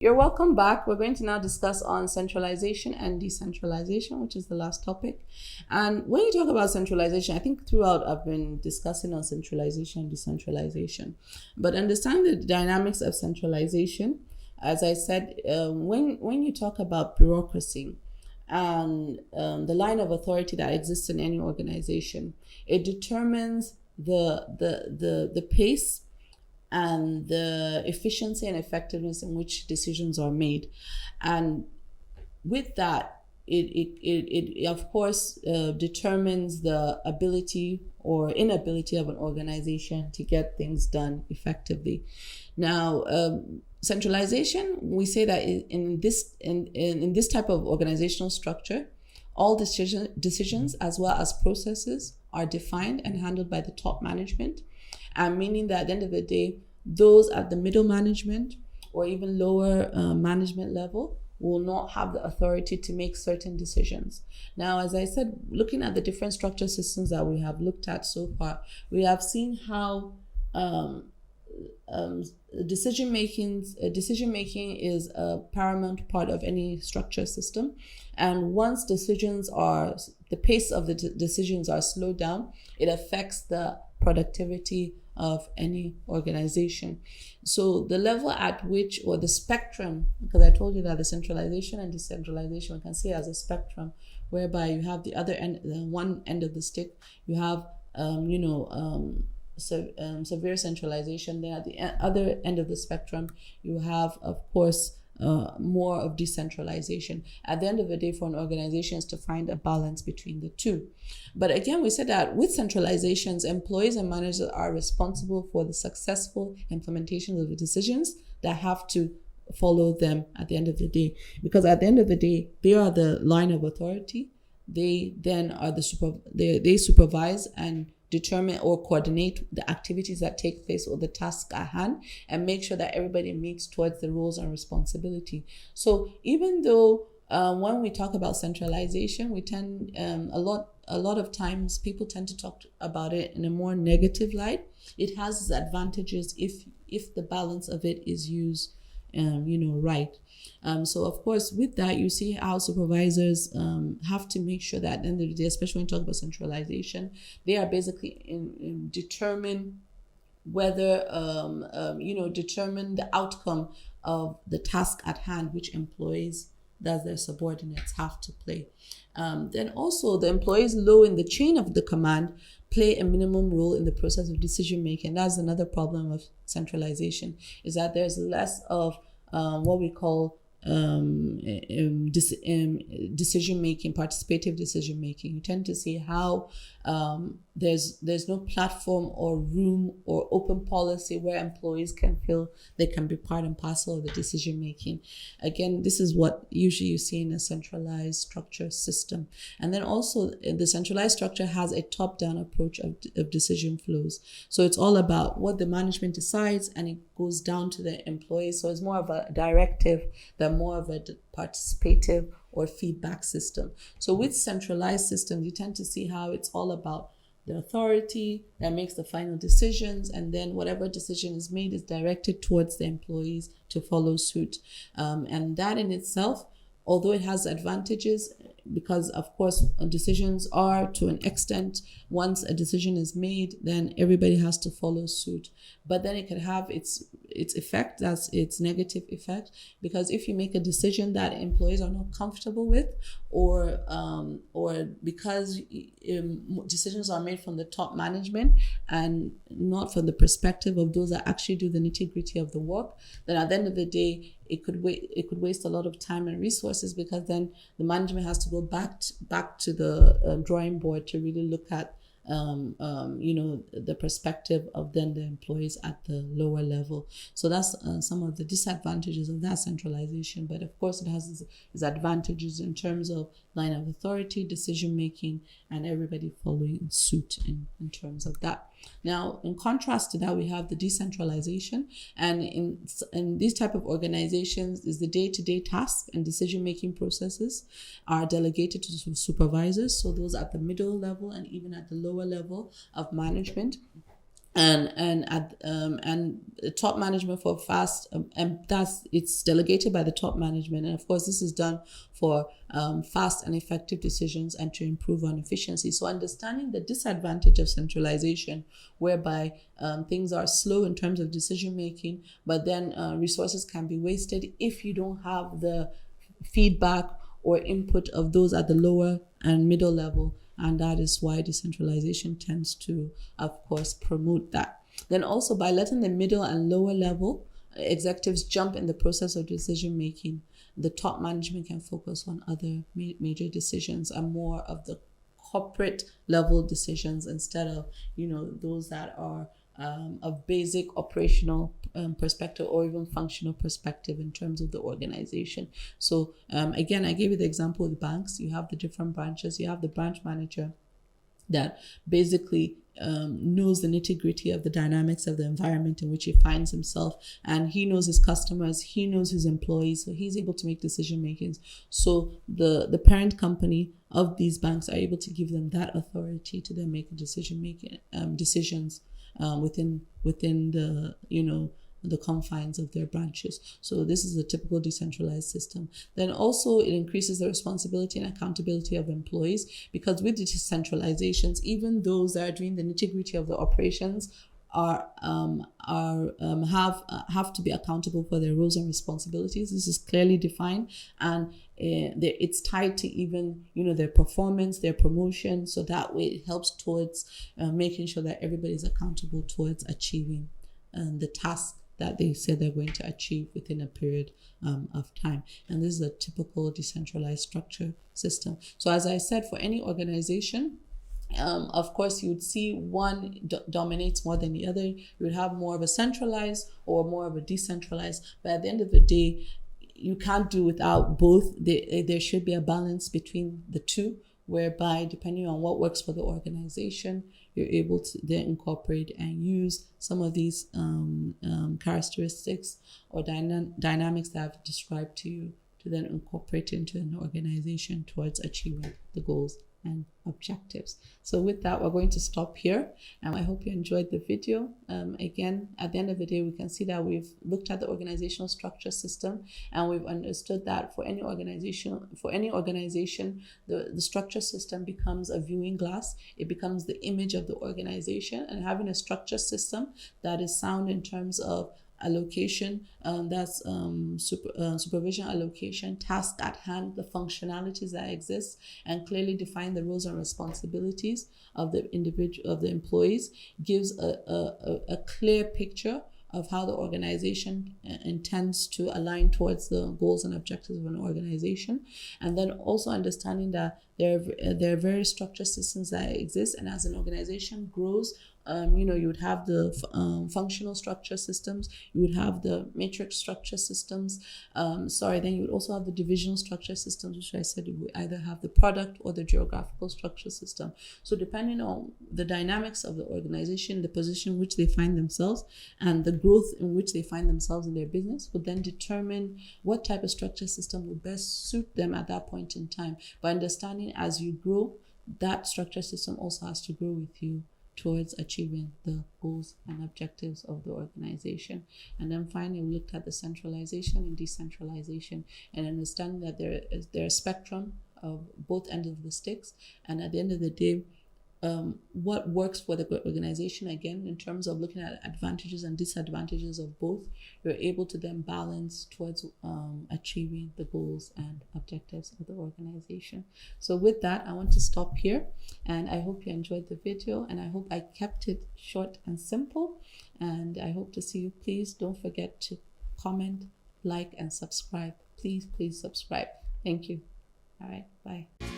You're welcome back. We're going to now discuss on centralization and decentralization, which is the last topic. And when you talk about centralization, I think throughout I've been discussing on centralization and decentralization. But understand the dynamics of centralization. As I said, when you talk about bureaucracy and the line of authority that exists in any organization, it determines the pace and the efficiency and effectiveness in which decisions are made. And with that, it of course determines the ability or inability of an organization to get things done effectively. Now, centralization, we say that in this type of organizational structure, all decisions as well as processes are defined and handled by the top management, and meaning that at the end of the day, those at the middle management or even lower management level will not have the authority to make certain decisions. Now, as I said, looking at the different structure systems that we have looked at so far, we have seen how decision making is a paramount part of any structure system, and once the pace of the decisions are slowed down, it affects the productivity of any organization. So the level at which, or the spectrum, because I told you that the centralization and decentralization, we can see as a spectrum, whereby you have the other end, the one end of the stick, you have severe centralization. Then at the other end of the spectrum, you have, of course, more of decentralization. At the end of the day, for an organization is to find a balance between the two. But again, we said that with centralizations, employees and managers are responsible for the successful implementation of the decisions that have to follow them at the end of the day. Because at the end of the day, they are the line of authority. They then are they supervise and determine or coordinate the activities that take place or the task at hand, and make sure that everybody meets towards the roles and responsibility. So even though when we talk about centralization, we tend a lot of times people tend to talk about it in a more negative light. It has its advantages if the balance of it is used right. So of course, with that, you see how supervisors have to make sure that at the end of the day, especially when you talk about centralization, they are basically determine whether determine the outcome of the task at hand, which employees that their subordinates have to play. Then also the employees low in the chain of the command play a minimum role in the process of decision making. That's another problem of centralization, is that there's less of what we call decision making, participative decision making. You tend to see how there's no platform or room or open policy where employees can feel they can be part and parcel of the decision making. Again, this is what usually you see in a centralized structure system. And then also the centralized structure has a top-down approach of decision flows. So it's all about what the management decides, and it goes down to the employees. So it's more of a directive than more of a participative or feedback system. So with centralized systems, you tend to see how it's all about the authority that makes the final decisions, and then whatever decision is made is directed towards the employees to follow suit. And that in itself, although it has advantages, because of course decisions are to an extent, once a decision is made, then everybody has to follow suit. But then it can have its effect, that's its negative effect, because if you make a decision that employees are not comfortable with, or because decisions are made from the top management and not from the perspective of those that actually do the nitty-gritty of the work, then at the end of the day, it could waste a lot of time and resources, because then the management has to go back to the drawing board to really look at the perspective of then the employees at the lower level. So that's some of the disadvantages of that centralization. But of course, it has its advantages in terms of line of authority, decision making, and everybody following suit in terms of that. Now, in contrast to that, we have the decentralization, and in these type of organizations, is the day-to-day tasks and decision-making processes are delegated to supervisors. So those at the middle level and even at the lower level of management. and top management for fast and that's it's delegated by the top management, and of course this is done for fast and effective decisions and to improve on efficiency. So understanding the disadvantage of centralization, whereby things are slow in terms of decision making, but then resources can be wasted if you don't have the feedback or input of those at the lower and middle level. And that is why decentralization tends to, of course, promote that. Then also by letting the middle and lower level executives jump in the process of decision making, the top management can focus on other major decisions and more of the corporate level decisions instead of, those that are of basic operational perspective or even functional perspective in terms of the organization. So again, I gave you the example of the banks. You have the different branches. You have the branch manager that basically knows the nitty-gritty of the dynamics of the environment in which he finds himself, and he knows his customers, he knows his employees, so he's able to make decision makings. So the parent company of these banks are able to give them that authority to then make decisions within the confines of their branches. So this is a typical decentralized system. Then also it increases the responsibility and accountability of employees, because with the decentralizations, even those that are doing the nitty-gritty of the operations have to be accountable for their roles and responsibilities. This is clearly defined, and it's tied to even their performance, their promotion. So that way it helps towards making sure that everybody is accountable towards achieving the task that they say they're going to achieve within a period of time. And this is a typical decentralized structure system. So as I said, for any organization, of course, you would see one dominates more than the other. You would have more of a centralized or more of a decentralized. But at the end of the day, you can't do without both. There should be a balance between the two, whereby depending on what works for the organization, you're able to then incorporate and use some of these characteristics or dynamics that I've described to you to then incorporate into an organization towards achieving the goals and objectives. So with that, we're going to stop here, and I hope you enjoyed the video. Again, at the end of the day, we can see that we've looked at the organizational structure system, and we've understood that for any organization, the structure system becomes a viewing glass. It becomes the image of the organization, and having a structure system that is sound in terms of allocation, that's supervision, allocation, task at hand, the functionalities that exist, and clearly define the roles and responsibilities of the individual, of the employees, gives a clear picture of how the organization intends to align towards the goals and objectives of an organization. And then also understanding that there are various structure systems that exist, and as an organization grows, you would have the functional structure systems, you would have the matrix structure systems, then you would also have the divisional structure systems, which I said you would either have the product or the geographical structure system. So depending on the dynamics of the organization, the position in which they find themselves, and the growth in which they find themselves in their business, would then determine what type of structure system will best suit them at that point in time. By understanding as you grow, that structure system also has to grow with you towards achieving the goals and objectives of the organization. And then finally, we looked at the centralization and decentralization, and understanding that there is a spectrum of both ends of the sticks, and at the end of the day, what works for the organization, again, in terms of looking at advantages and disadvantages of both, you're able to then balance towards achieving the goals and objectives of the organization. So with that, I want to stop here, and I hope you enjoyed the video, and I hope I kept it short and simple, and I hope to see you. Please don't forget to comment, like, and subscribe. Please subscribe. Thank you. All right, bye.